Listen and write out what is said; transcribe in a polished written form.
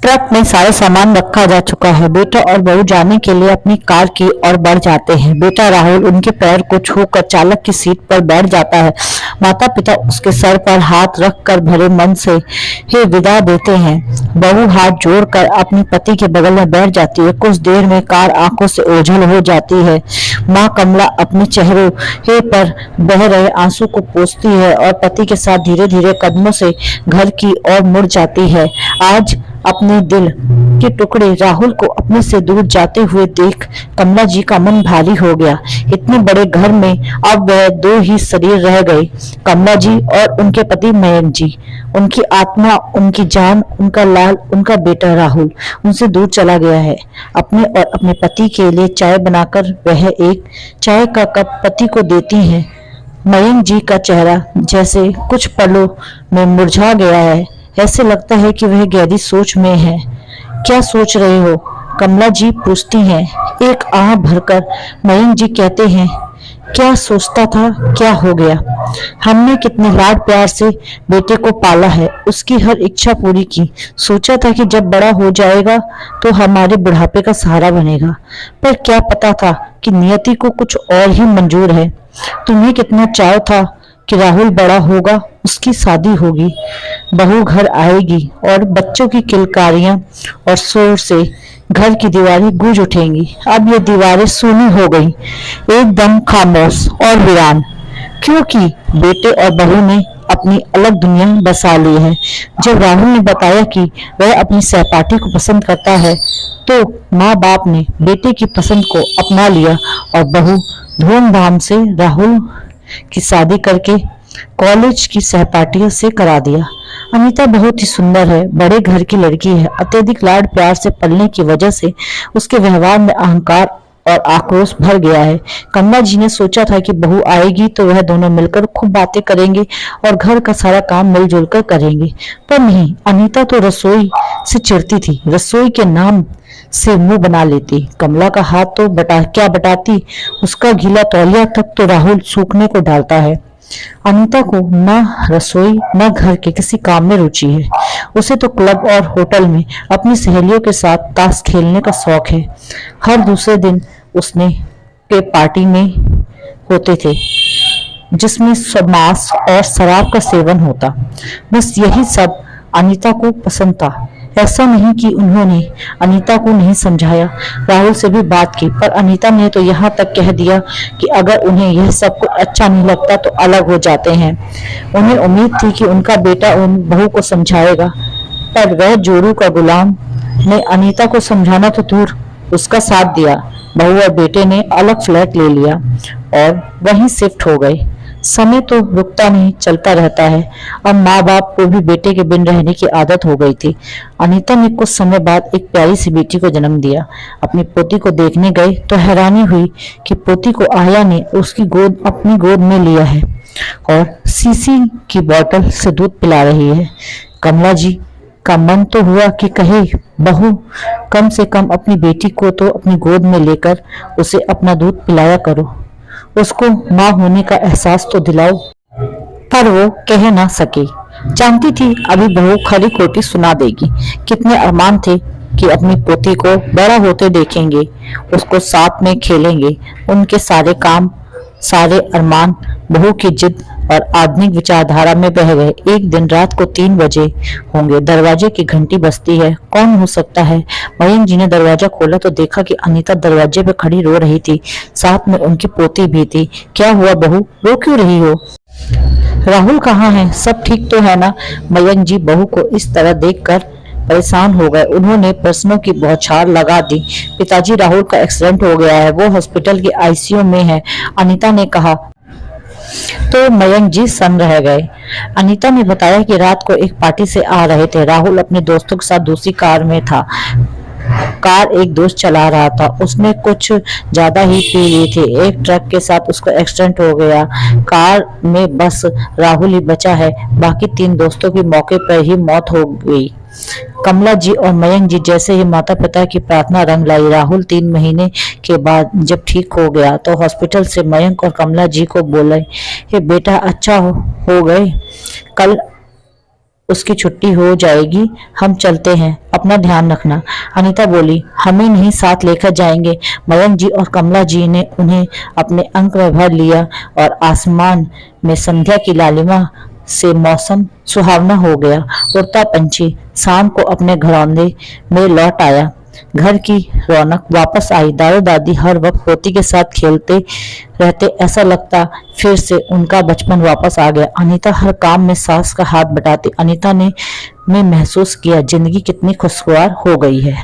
Truck में सारा सामान रखा जा चुका है। बेटा और बहू जाने के लिए अपनी कार की ओर बढ़ जाते हैं। बेटा राहुल उनके पैर को छूकर चालक की सीट पर बैठ जाता है। माता पिता उसके सर पर हाथ रखकर भरे मन से ही विदा देते हैं। बहू हाथ जोड़कर अपने पति के बगल में बैठ जाती है। कुछ देर में कार आंखों से ओझल हो जाती है। माँ कमला अपने चेहरे पर बह रहे आंसू को पोंछती है और पति के साथ धीरे धीरे कदमों से घर की ओर मुड़ जाती है। आज अपने दिल के टुकड़े राहुल को अपने से दूर जाते हुए देख कमला जी का मन भारी हो गया। इतने बड़े घर में अब वह दो ही शरीर रह गए, कमला जी और उनके पति मयंक जी। उनकी आत्मा, उनकी जान, उनका लाल, उनका बेटा राहुल उनसे दूर चला गया है। अपने और अपने पति के लिए चाय बनाकर वह एक चाय का कप पति को देती है। मयंक जी का चेहरा जैसे कुछ पलों में मुरझा गया है। ऐसे लगता है कि वह गहरी सोच में है। क्या सोच रहे हो? कमला जी पूछती हैं। एक आह भरकर मयंक जी कहते हैं, क्या सोचता था, क्या हो गया? हमने कितने लाड प्यार से बेटे को पाला है, उसकी हर इच्छा पूरी की। सोचा था कि जब बड़ा हो जाएगा तो हमारे बुढ़ापे का सहारा बनेगा, पर क्या पता था कि नियति को कुछ और ही मंजूर है। तुम्हें कितना चाव था कि राहुल बड़ा होगा, उसकी शादी होगी, बहू घर आएगी और बच्चों की किलकारियां और शोर से घर की दीवारें गूंज उठेंगी। अब ये दीवारें सूनी हो गई, एकदम खामोश और वीरान, क्योंकि बेटे और बहू ने अपनी अलग दुनिया बसा ली है। जब राहुल ने बताया कि वह अपनी सहपाठी को पसंद करता है तो माँ बाप ने बेटे की पसंद को अपना लिया और बहू धूमधाम से राहुल की शादी करके कॉलेज की सहपाठियों से करा दिया। अनीता बहुत ही सुंदर है, बड़े घर की लड़की है। अत्यधिक लाड प्यार से पलने की वजह से उसके व्यवहार में अहंकार और आक्रोश भर गया है। कमला जी ने सोचा था कि बहू आएगी तो वह दोनों मिलकर खूब बातें करेंगे और घर का सारा काम मिलजुल कर करेंगे, पर नहीं, अनीता तो रसोई से चिढ़ती थी। रसोई के नाम से मुंह बना लेती। कमला का हाथ तो क्या बटाती, उसका गीला तौलिया तक तो राहुल सूखने को डालता है। अनीता को न रसोई न घर के किसी काम में रुचि है। उसे तो क्लब और होटल में अपनी सहेलियों के साथ ताश खेलने का शौक है। हर दूसरे दिन उसने के पार्टी में होते थे जिसमें मांस और शराब का सेवन होता। बस यही सब अनीता को पसंद था। ऐसा नहीं कि उन्होंने अनीता को नहीं समझाया, राहुल से भी बात की, पर अनीता ने तो यहाँ तक कह दिया कि अगर उन्हें यह सब कुछ अच्छा नहीं लगता तो अलग हो जाते हैं। उन्हें उम्मीद थी कि उनका बेटा उन बहू को समझाएगा, पर वह जोरू का गुलाम ने अनीता को समझाना तो दूर उसका साथ दिया। बहू और बेटे ने अलग फ्लैट ले लिया और वहीं शिफ्ट हो गए। समय तो रुकता नहीं, चलता रहता है। अब माँ बाप को भी बेटे के बिन रहने की आदत हो गई थी। अनीता ने कुछ समय बाद एक प्यारी सी बेटी को जन्म दिया। अपनी पोती को देखने गए तो हैरानी हुई कि पोती को आया ने अपनी गोद में लिया है और सीसी की बोतल से दूध पिला रही है। कमला जी का मन तो हुआ कि कहे, बहू कम से कम अपनी बेटी को तो अपनी गोद में लेकर उसे अपना दूध पिलाया करो, उसको माँ होने का एहसास तो दिलाओ। पर वो कह ना सकी। जानती थी अभी बहू खरी खोटी सुना देगी। कितने अरमान थे कि अपनी पोती को बड़ा होते देखेंगे, उसको साथ में खेलेंगे। उनके सारे काम, सारे अरमान बहू की जिद और आधुनिक विचारधारा में बह गए। एक दिन रात को 3 बजे होंगे, दरवाजे की घंटी बजती है। कौन हो सकता है? मयंक जी ने दरवाजा खोला तो देखा कि अनीता दरवाजे पे खड़ी रो रही थी, साथ में उनकी पोती भी थी। क्या हुआ बहू, रो क्यों रही हो? राहुल कहाँ है? सब ठीक तो है ना? मयंक जी बहू को इस तरह देखकर परेशान हो गए। उन्होंने प्रश्नों की बौछार लगा दी। पिताजी, राहुल का एक्सीडेंट हो गया है, वो हॉस्पिटल के आईसीयू में है, अनीता ने कहा तो मयंक जी सन्न रह गए। अनीता ने बताया कि रात को एक पार्टी से आ रहे थे। राहुल अपने दोस्तों के साथ दूसरी कार में था। कार एक दोस्त चला रहा था, उसने कुछ ज्यादा ही पी ली थी। एक ट्रक के साथ उसका एक्सीडेंट हो गया। कार में बस राहुल ही बचा है, बाकी 3 दोस्तों की मौके पर ही मौत हो गई। कमला जी और मयंक जी जैसे ही माता पिता की प्रार्थना रंग लाई। राहुल 3 महीने के बाद जब ठीक हो गया तो हॉस्पिटल से मयंक और कमला जी को बोले, ये बेटा अच्छा हो गए, कल उसकी छुट्टी हो जाएगी, हम चलते हैं। अपना ध्यान रखना। अनीता बोली, हमें नहीं साथ लेकर जाएंगे। मयंक जी और कमला जी ने उन्हें अपने अंक में भर लिया और आसमान में संध्या की लालिमा से मौसम सुहावना हो गया। उड़ता पंछी शाम को अपने घरौंदे में लौट आया। घर की रौनक वापस आई। दादा दादी हर वक्त पोती के साथ खेलते रहते, ऐसा लगता फिर से उनका बचपन वापस आ गया। अनीता हर काम में सास का हाथ बटाती। अनीता ने महसूस किया जिंदगी कितनी खुशगवार हो गई है।